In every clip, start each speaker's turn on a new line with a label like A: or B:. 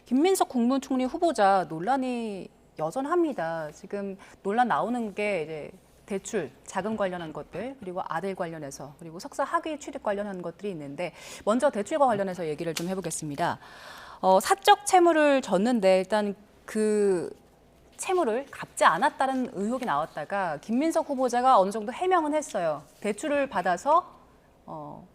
A: 김민석 국무총리 후보자 논란이 여전합니다. 지금 논란 나오는 게 이제 대출, 자금 관련한 것들, 그리고 아들 관련해서, 그리고 석사 학위 취득 관련한 것들이 있는데 먼저 대출과 관련해서 얘기를 좀 해보겠습니다. 사적 채무를 졌는데 일단 그 채무를 갚지 않았다는 의혹이 나왔다가 김민석 후보자가 어느 정도 해명은 했어요. 대출을 받아서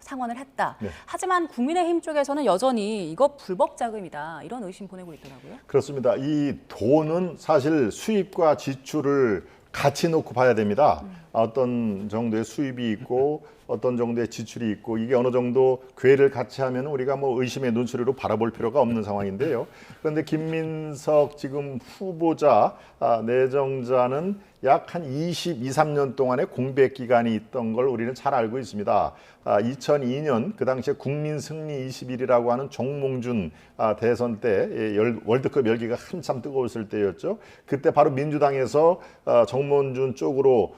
A: 상환을 했다. 네. 하지만 국민의힘 쪽에서는 여전히 이거 불법 자금이다. 이런 의심 보내고 있더라고요.
B: 그렇습니다. 이 돈은 사실 수입과 지출을 같이 놓고 봐야 됩니다. 어떤 정도의 수입이 있고 어떤 정도의 지출이 있고 이게 어느 정도 궤를 같이 하면 우리가 뭐 의심의 눈초리로 바라볼 필요가 없는 상황인데요. 그런데 김민석 지금 후보자 내정자는 약 한 22, 3년 동안의 공백 기간이 있던 걸 우리는 잘 알고 있습니다. 2002년 그 당시에 국민승리 21이라고 하는 정몽준 대선 때 월드컵 열기가 한참 뜨거웠을 때였죠. 그때 바로 민주당에서 정몽준 쪽으로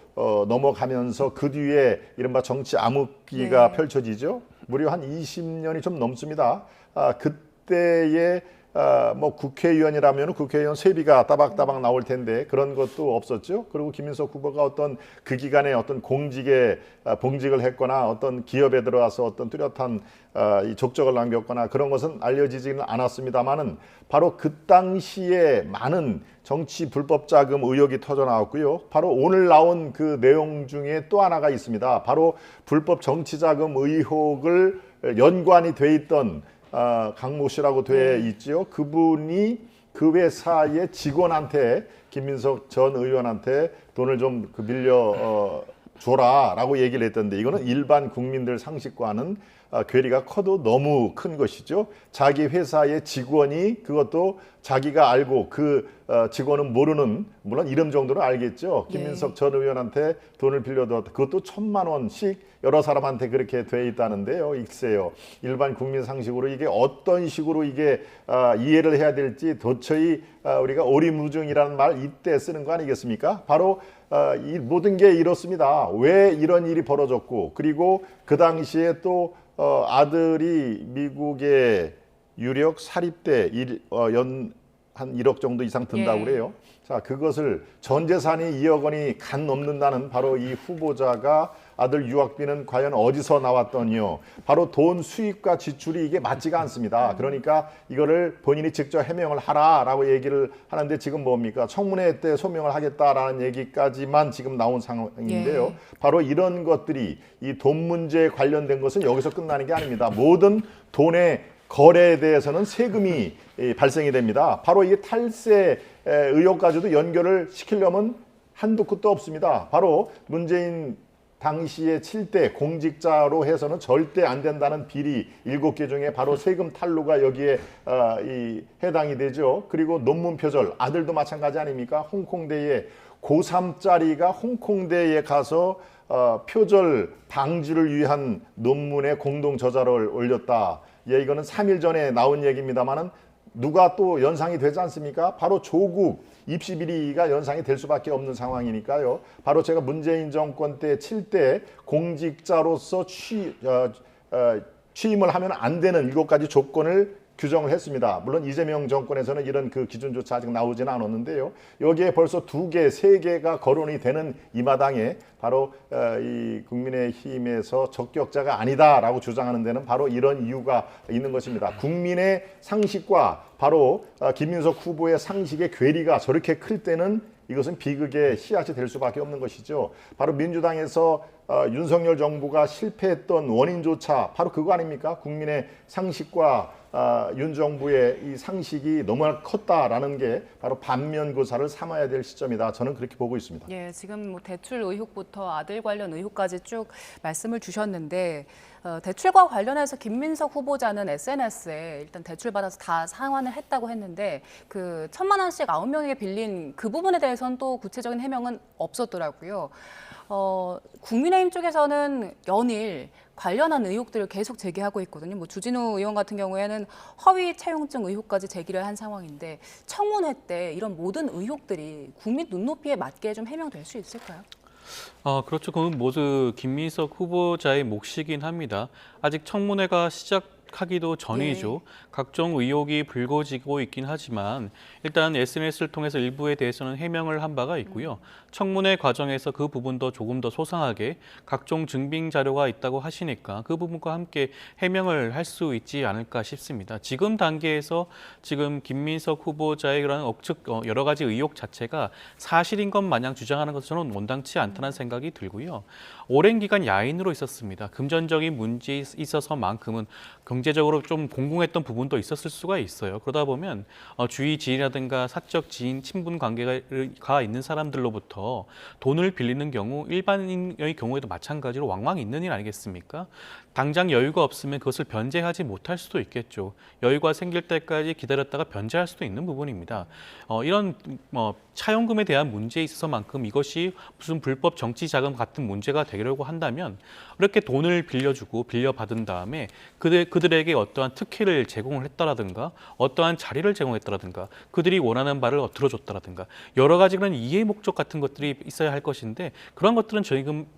B: 넘어가면서 그 뒤에 이른바 정치 암흑기가 펼쳐지죠. 무려 한 20년이 좀 넘습니다. 그때의 뭐 국회의원이라면 국회의원 세비가 따박따박 나올 텐데 그런 것도 없었죠. 그리고 김민석 후보가 어떤 그 기간에 어떤 공직에 봉직을 했거나 어떤 기업에 들어가서 어떤 뚜렷한 이 족적을 남겼거나 그런 것은 알려지지는 않았습니다만은 바로 그 당시에 많은 정치 불법 자금 의혹이 터져 나왔고요. 바로 오늘 나온 그 내용 중에 또 하나가 있습니다. 바로 불법 정치 자금 의혹을 연관이 돼 있던 강모 씨라고 돼 있지요. 그분이 그 회사의 직원한테 김민석 전 의원한테 돈을 좀 빌려 줘라라고 얘기를 했던데 이거는 일반 국민들 상식과는 괴리가 커도 너무 큰 것이죠. 자기 회사의 직원이 그것도 자기가 알고 그 직원은 모르는 물론 이름 정도는 알겠죠. 김민석 전 의원한테 돈을 빌려줬다. 그것도 1,000만 원씩 여러 사람한테 그렇게 돼 있다는데요. 익세요. 일반 국민 상식으로 이게 어떤 식으로 이게 이해를 해야 될지 도저히 우리가 오리무중이라는 말 이때 쓰는 거 아니겠습니까? 바로 이 모든 게 이렇습니다. 왜 이런 일이 벌어졌고 그리고 그 당시에 또 아들이 미국의 유력 사립대 한 1억 정도 이상 든다고 그래요. 자, 그것을 전 재산이 2억 원이 간 넘는다는 바로 이 후보자가 아들 유학비는 과연 어디서 나왔더니요. 바로 돈 수입과 지출이 이게 맞지가 않습니다. 그러니까 이거를 본인이 직접 해명을 하라라고 얘기를 하는데 지금 뭡니까? 청문회 때 소명을 하겠다라는 얘기까지만 지금 나온 상황인데요. 바로 이런 것들이 이 돈 문제에 관련된 것은 여기서 끝나는 게 아닙니다. 모든 돈의 거래에 대해서는 세금이 발생이 됩니다. 바로 이 탈세 의혹까지도 연결을 시키려면 한도 끝도 없습니다. 바로 문재인 당시의 7대 공직자로 해서는 절대 안 된다는 비리 7개 중에 바로 세금 탈루가 여기에 해당이 되죠. 그리고 논문 표절, 아들도 마찬가지 아닙니까? 홍콩대에 고3짜리가 홍콩대에 가서 표절 방지를 위한 논문에 공동 저자를 올렸다. 이거는 3일 전에 나온 얘기입니다만은 누가 또 연상이 되지 않습니까? 바로 조국 입시 비리가 연상이 될 수밖에 없는 상황이니까요. 바로 제가 문재인 정권 때 7대 공직자로서 취임을 하면 안 되는 7가지 조건을 규정을 했습니다. 물론 이재명 정권에서는 이런 그 기준조차 아직 나오지는 않았는데요. 여기에 벌써 2개, 3개가 거론이 되는 이 마당에 바로 이 국민의힘에서 적격자가 아니다라고 주장하는 데는 바로 이런 이유가 있는 것입니다. 국민의 상식과 바로 김민석 후보의 상식의 괴리가 저렇게 클 때는 이것은 비극의 씨앗이 될 수밖에 없는 것이죠. 바로 민주당에서 윤석열 정부가 실패했던 원인조차 바로 그거 아닙니까? 국민의 상식과 윤 정부의 이 상식이 너무나 컸다라는 게 바로 반면교사를 삼아야 될 시점이다. 저는 그렇게 보고 있습니다.
A: 예, 지금 뭐 대출 의혹부터 아들 관련 의혹까지 쭉 말씀을 주셨는데 대출과 관련해서 김민석 후보자는 SNS에 일단 대출 받아서 다 상환을 했다고 했는데 그 1,000만 원씩 9명에게 빌린 그 부분에 대해서는 또 구체적인 해명은 없었더라고요. 국민의힘 쪽에서는 연일 관련한 의혹들을 계속 제기하고 있거든요. 뭐 주진우 의원 같은 경우에는 허위 채용증 의혹까지 제기를 한 상황인데 청문회 때 이런 모든 의혹들이 국민 눈높이에 맞게 좀 해명될 수 있을까요?
C: 그렇죠. 그건 모두 김민석 후보자의 몫이긴 합니다. 아직 청문회가 취직하기도 전이죠. 각종 의혹이 불거지고 있긴 하지만 일단 SNS를 통해서 일부에 대해서는 해명을 한 바가 있고요. 청문회 과정에서 그 부분도 조금 더 소상하게 각종 증빙 자료가 있다고 하시니까 그 부분과 함께 해명을 할 수 있지 않을까 싶습니다. 지금 단계에서 지금 김민석 후보자의 그런 여러 가지 의혹 자체가 사실인 것 마냥 주장하는 것은 저는 온당치 않다는 생각이 들고요. 오랜 기간 야인으로 있었습니다. 금전적인 문제에 있어서만큼은 경제적으로 좀 공공했던 부분도 있었을 수가 있어요. 그러다 보면 주위 지인이라든가 사적 지인, 친분 관계가 있는 사람들로부터 돈을 빌리는 경우 일반인의 경우에도 마찬가지로 왕왕 있는 일 아니겠습니까? 당장 여유가 없으면 그것을 변제하지 못할 수도 있겠죠. 여유가 생길 때까지 기다렸다가 변제할 수도 있는 부분입니다. 이런 차용금에 대한 문제에 있어서만큼 이것이 무슨 불법 정치 자금 같은 문제가 되려고 한다면 이렇게 돈을 빌려주고 빌려받은 다음에 그들에게 어떠한 특혜를 제공을 했다라든가 어떠한 자리를 제공했다라든가 그들이 원하는 바를 들어줬다라든가 여러 가지 그런 이해 목적 같은 것들이 있어야 할 것인데 그런 것들은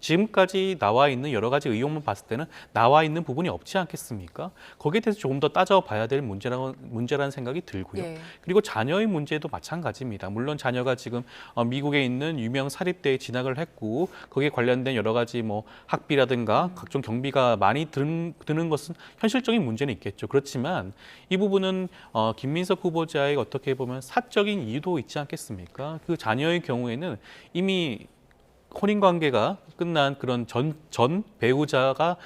C: 지금까지 나와 있는 여러 가지 의혹만 봤을 때는 나와 있는 부분이 없지 않겠습니까? 거기에 대해서 조금 더 따져봐야 될 문제라는 생각이 들고요.
A: 예.
C: 그리고 자녀의 문제도 마찬가지입니다. 물론 자녀가 지금 미국에 있는 유명 사립대에 진학을 했고 거기에 관련된 여러 가지 뭐 학비라든가 각종 경비가 많이 드는 것은 현실적인 문제는 있겠죠. 그렇지만 이 부분은 김민석 후보자의 어떻게 보면 사적인 이유도 있지 않겠습니까? 그 자녀의 경우에는 이미 혼인 관계가 끝난 그런 전 배우자가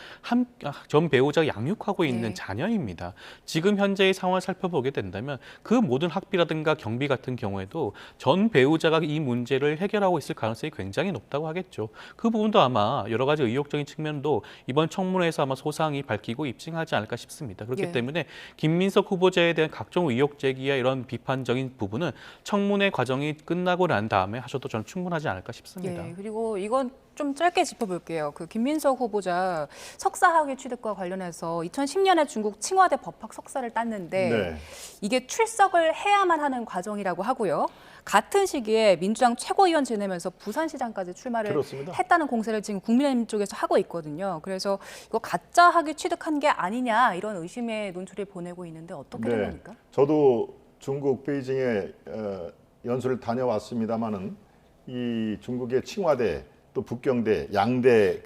C: 양육하고 있는
A: 네.
C: 자녀입니다. 지금 현재의 상황을 살펴보게 된다면 그 모든 학비라든가 경비 같은 경우에도 전 배우자가 이 문제를 해결하고 있을 가능성이 굉장히 높다고 하겠죠. 그 부분도 아마 여러 가지 의혹적인 측면도 이번 청문회에서 아마 소상히 밝히고 입증하지 않을까 싶습니다. 그렇기
A: 예.
C: 때문에 김민석 후보자에 대한 각종 의혹 제기와 이런 비판적인 부분은 청문회 과정이 끝나고 난 다음에 하셔도 저는 충분하지 않을까 싶습니다.
A: 예, 그리고 이건 좀 짧게 짚어볼게요. 그 김민석 후보자 석사학위 취득과 관련해서 2010년에 중국 칭화대 법학 석사를 땄는데
B: 네.
A: 이게 출석을 해야만 하는 과정이라고 하고요. 같은 시기에 민주당 최고위원 지내면서 부산시장까지 출마를
B: 그렇습니다.
A: 했다는 공세를 지금 국민의힘 쪽에서 하고 있거든요. 그래서 이거 가짜 학위 취득한 게 아니냐 이런 의심의 논조를 보내고 있는데 어떻게 된 겁니까?
B: 저도 중국 베이징에 연수를 다녀왔습니다마는 이 중국의 칭화대 또 북경대 양대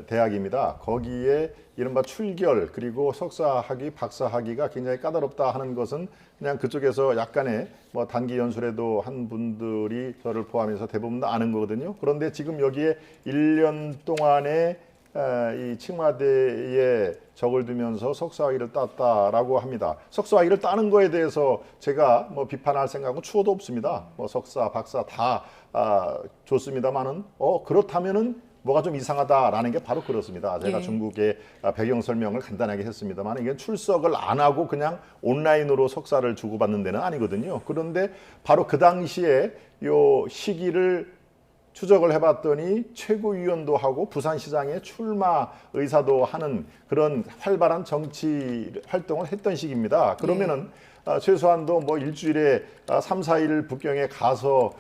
B: 대학입니다. 거기에 이른바 출결 그리고 석사학위, 박사학위가 굉장히 까다롭다 하는 것은 그냥 그쪽에서 약간의 뭐 단기 연수라도 한 분들이 저를 포함해서 대부분 다 아는 거거든요. 그런데 지금 여기에 1년 동안에 이 칭화대에 적을 두면서 석사학위를 땄다라고 합니다. 석사학위를 따는 거에 대해서 제가 뭐 비판할 생각은 추호도 없습니다. 뭐 석사, 박사 다 좋습니다만은 그렇다면은 뭐가 좀 이상하다라는 게 바로 그렇습니다. 제가
A: 예.
B: 중국의 배경 설명을 간단하게 했습니다만 이게 출석을 안 하고 그냥 온라인으로 석사를 주고받는 데는 아니거든요. 그런데 바로 그 당시에 요 시기를 추적을 해봤더니 최고위원도 하고 부산시장에 출마 의사도 하는 그런 활발한 정치 활동을 했던 시기입니다. 그러면은 최소한도 뭐 일주일에 3, 4일 북경에 가서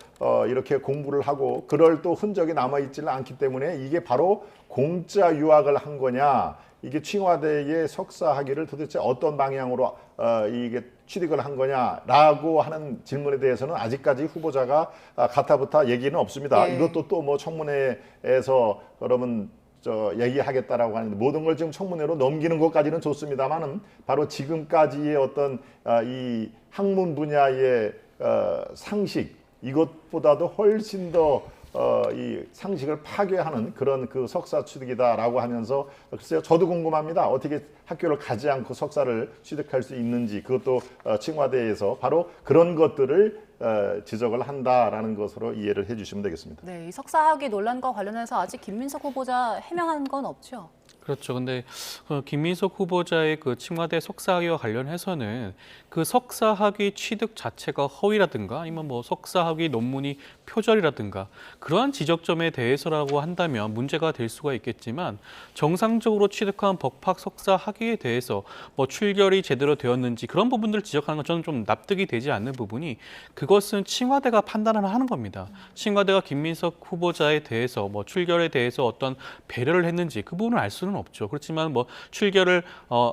B: 이렇게 공부를 하고 그럴 또 흔적이 남아있지는 않기 때문에 이게 바로 공짜 유학을 한 거냐, 이게 칭화대의 석사학위를 도대체 어떤 방향으로 이게 취득을 한 거냐라고 하는 질문에 대해서는 아직까지 후보자가 가타부타 얘기는 없습니다.
A: 예.
B: 이것도 또 뭐 청문회에서 그러면 얘기하겠다라고 하는데 모든 걸 지금 청문회로 넘기는 것까지는 좋습니다만은 바로 지금까지의 어떤 이 학문 분야의 상식 이것보다도 훨씬 더 이 상식을 파괴하는 그런 그 석사 취득이다라고 하면서 글쎄요, 저도 궁금합니다. 어떻게 학교를 가지 않고 석사를 취득할 수 있는지, 그것도 칭화대에서 바로 그런 것들을 지적을 한다라는 것으로 이해를 해주시면 되겠습니다.
A: 네, 이 석사학위 논란과 관련해서 아직 김민석 후보자 해명한 건 없죠?
C: 그렇죠. 근데 김민석 후보자의 그 칭화대 석사학위와 관련해서는 그 석사학위 취득 자체가 허위라든가 아니면 뭐 석사학위 논문이 표절이라든가 그러한 지적점에 대해서라고 한다면 문제가 될 수가 있겠지만 정상적으로 취득한 법학 석사 학위에 대해서 뭐 출결이 제대로 되었는지 그런 부분들을 지적하는 건 저는 좀 납득이 되지 않는 부분이 그것은 칭화대가 판단을 하는 겁니다. 칭화대가 김민석 후보자에 대해서 뭐 출결에 대해서 어떤 배려를 했는지 그 부분을 알 수는 필요는 없죠. 그렇지만 뭐 출결을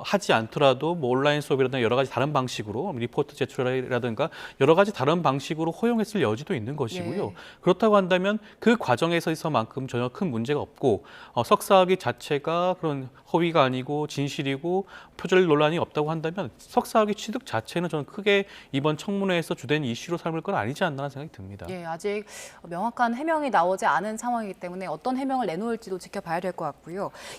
C: 하지 않더라도 뭐 온라인 수업이라든가 여러 가지 다른 방식으로 리포트 제출이라든가 여러 가지 다른 방식으로 허용했을 여지도 있는 것이고요.
A: 예.
C: 그렇다고 한다면 그 과정에서만큼 전혀 큰 문제가 없고 석사학위 자체가 그런 허위가 아니고 진실이고 표절 논란이 없다고 한다면 석사학위 취득 자체는 저는 크게 이번 청문회에서 주된 이슈로 삼을 건 아니지 않나 생각이 듭니다.
A: 예, 아직 명확한 해명이 나오지 않은 상황이기 때문에 어떤 해명을 내놓을지도 지켜봐야 될 것 같고요.